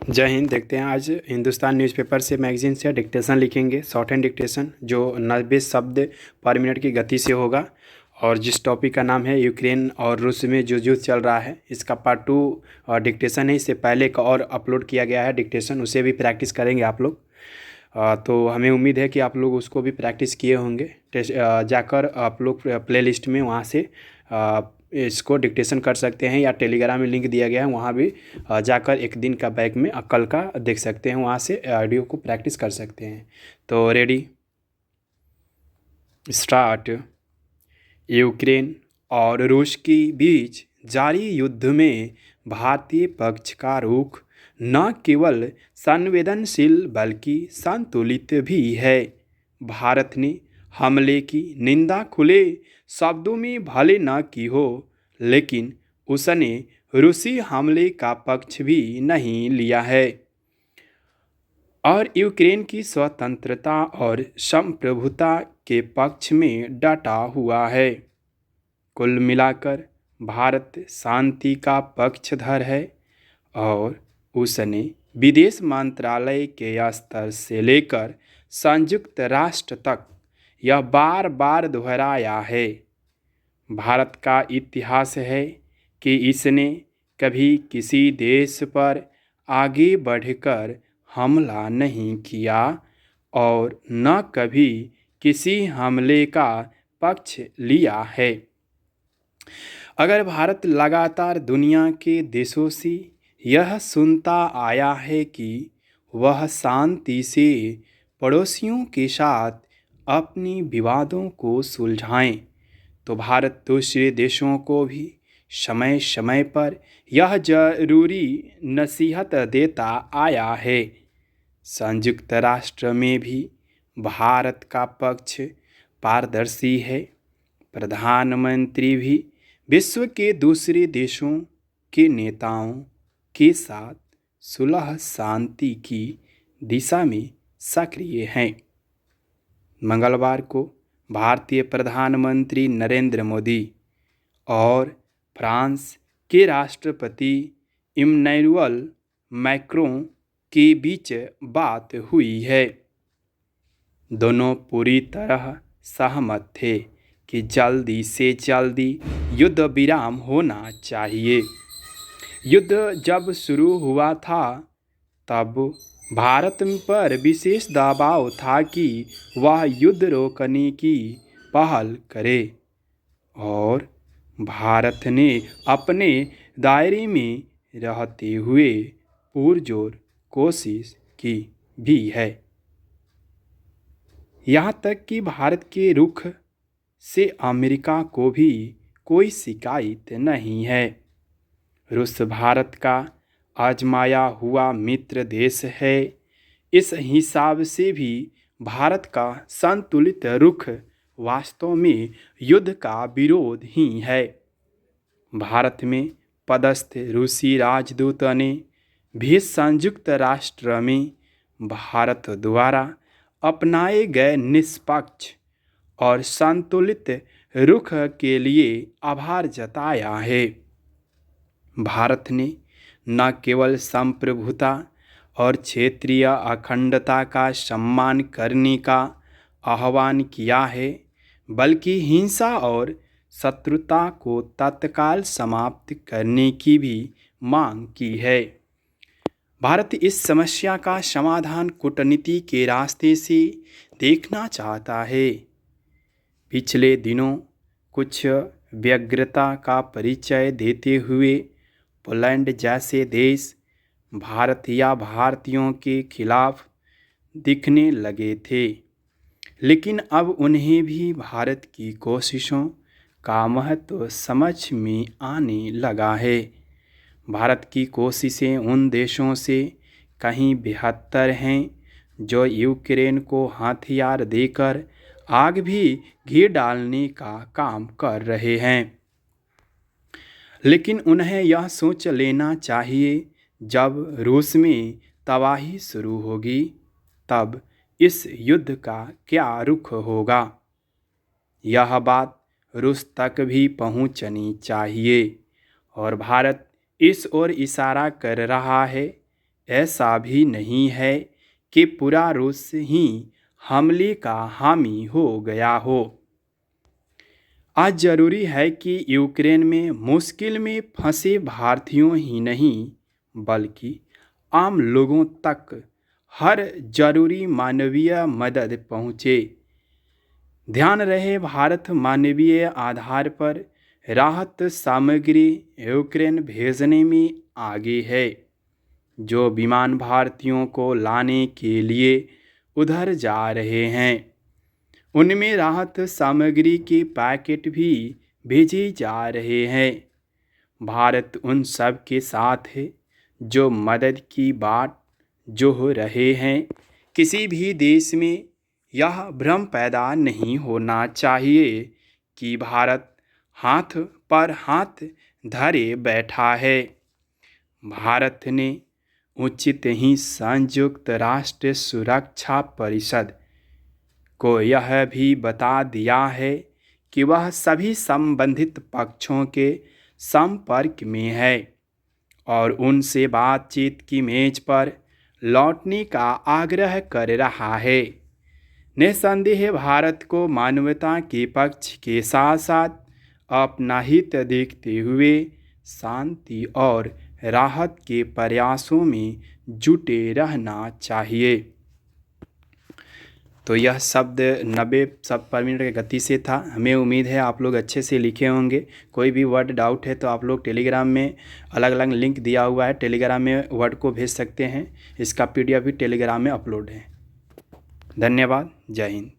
जय हिंद। देखते हैं आज हिंदुस्तान न्यूज़पेपर से मैगजीन से डिक्टेशन लिखेंगे, शॉर्ट हैंड डिक्टेशन जो 90 शब्द पर मिनट की गति से होगा। और जिस टॉपिक का नाम है यूक्रेन और रूस में जो युद्ध चल रहा है, इसका पार्ट 2 डिक्टेशन है। इससे पहले एक और अपलोड किया गया है डिक्टेशन, उसे भी प्रैक्टिस करेंगे आप लोग। तो हमें उम्मीद है कि आप लोग उसको भी प्रैक्टिस किए होंगे। जाकर आप लोग प्ले लिस्ट में वहाँ से इसको डिक्टेशन कर सकते हैं, या टेलीग्राम में लिंक दिया गया है, वहाँ भी जाकर एक दिन का बैक में कल का देख सकते हैं, वहाँ से ऑडियो को प्रैक्टिस कर सकते हैं। तो रेडी, स्टार्ट। यूक्रेन और रूस के बीच जारी युद्ध में भारतीय पक्ष का रुख न केवल संवेदनशील बल्कि संतुलित भी है। भारत ने हमले की निंदा खुले शब्दों में भले न की हो, लेकिन उसने रूसी हमले का पक्ष भी नहीं लिया है और यूक्रेन की स्वतंत्रता और संप्रभुता के पक्ष में डटा हुआ है। कुल मिलाकर भारत शांति का पक्षधर है और उसने विदेश मंत्रालय के स्तर से लेकर संयुक्त राष्ट्र तक यह बार बार दोहराया है। भारत का इतिहास है कि इसने कभी किसी देश पर आगे बढ़कर हमला नहीं किया और न कभी किसी हमले का पक्ष लिया है। अगर भारत लगातार दुनिया के देशों से यह सुनता आया है कि वह शांति से पड़ोसियों के साथ अपनी विवादों को सुलझाएं, तो भारत दूसरे देशों को भी समय समय पर यह जरूरी नसीहत देता आया है। संयुक्त राष्ट्र में भी भारत का पक्ष पारदर्शी है। प्रधानमंत्री भी विश्व के दूसरे देशों के नेताओं के साथ सुलह शांति की दिशा में सक्रिय हैं। मंगलवार को भारतीय प्रधानमंत्री नरेंद्र मोदी और फ्रांस के राष्ट्रपति इमैनुअल मैक्रों के बीच बात हुई है। दोनों पूरी तरह सहमत थे कि जल्दी से जल्दी युद्ध विराम होना चाहिए। युद्ध जब शुरू हुआ था तब भारत पर विशेष दबाव था कि वह युद्ध रोकने की पहल करे और भारत ने अपने दायरे में रहते हुए पुरजोर कोशिश की भी है। यहाँ तक कि भारत के रुख से अमेरिका को भी कोई शिकायत नहीं है। रूस भारत का आजमाया हुआ मित्र देश है। इस हिसाब से भी भारत का संतुलित रुख वास्तव में युद्ध का विरोध ही है। भारत में पदस्थ रूसी राजदूत ने भी संयुक्त राष्ट्र में भारत द्वारा अपनाए गए निष्पक्ष और संतुलित रुख के लिए आभार जताया है। भारत ने न केवल संप्रभुता और क्षेत्रीय अखंडता का सम्मान करने का आह्वान किया है, बल्कि हिंसा और शत्रुता को तत्काल समाप्त करने की भी मांग की है। भारत इस समस्या का समाधान कूटनीति के रास्ते से देखना चाहता है। पिछले दिनों कुछ व्यग्रता का परिचय देते हुए पोलैंड जैसे देश भारत या भारतीयों के खिलाफ दिखने लगे थे, लेकिन अब उन्हें भी भारत की कोशिशों का महत्व समझ में आने लगा है। भारत की कोशिशें उन देशों से कहीं बेहतर हैं जो यूक्रेन को हथियार देकर आग भी घी डालने का काम कर रहे हैं। लेकिन उन्हें यह सोच लेना चाहिए, जब रूस में तबाही शुरू होगी तब इस युद्ध का क्या रुख होगा। यह बात रूस तक भी पहुंचनी चाहिए और भारत इस ओर इशारा कर रहा है। ऐसा भी नहीं है कि पूरा रूस ही हमले का हामी हो गया हो। आज जरूरी है कि यूक्रेन में मुश्किल में फंसे भारतीयों ही नहीं बल्कि आम लोगों तक हर जरूरी मानवीय मदद पहुँचे। ध्यान रहे, भारत मानवीय आधार पर राहत सामग्री यूक्रेन भेजने में आगे है। जो विमान भारतीयों को लाने के लिए उधर जा रहे हैं उनमें राहत सामग्री के पैकेट भी भेजे जा रहे हैं। भारत उन सब के साथ है जो मदद की बात जो हो रहे हैं। किसी भी देश में यह भ्रम पैदा नहीं होना चाहिए कि भारत हाथ पर हाथ धरे बैठा है। भारत ने उचित ही संयुक्त राष्ट्र सुरक्षा परिषद को यह भी बता दिया है कि वह सभी संबंधित पक्षों के संपर्क में है और उनसे बातचीत की मेज पर लौटने का आग्रह कर रहा है। निस्संदेह भारत को मानवता के पक्ष के साथ साथ अपना हित देखते हुए शांति और राहत के प्रयासों में जुटे रहना चाहिए। तो यह शब्द 90 शब्द पर मिनट की गति से था। हमें उम्मीद है आप लोग अच्छे से लिखे होंगे। कोई भी वर्ड डाउट है तो आप लोग टेलीग्राम में अलग अलग लिंक दिया हुआ है, टेलीग्राम में वर्ड को भेज सकते हैं। इसका PDF भी टेलीग्राम में अपलोड है। धन्यवाद। जय हिंद।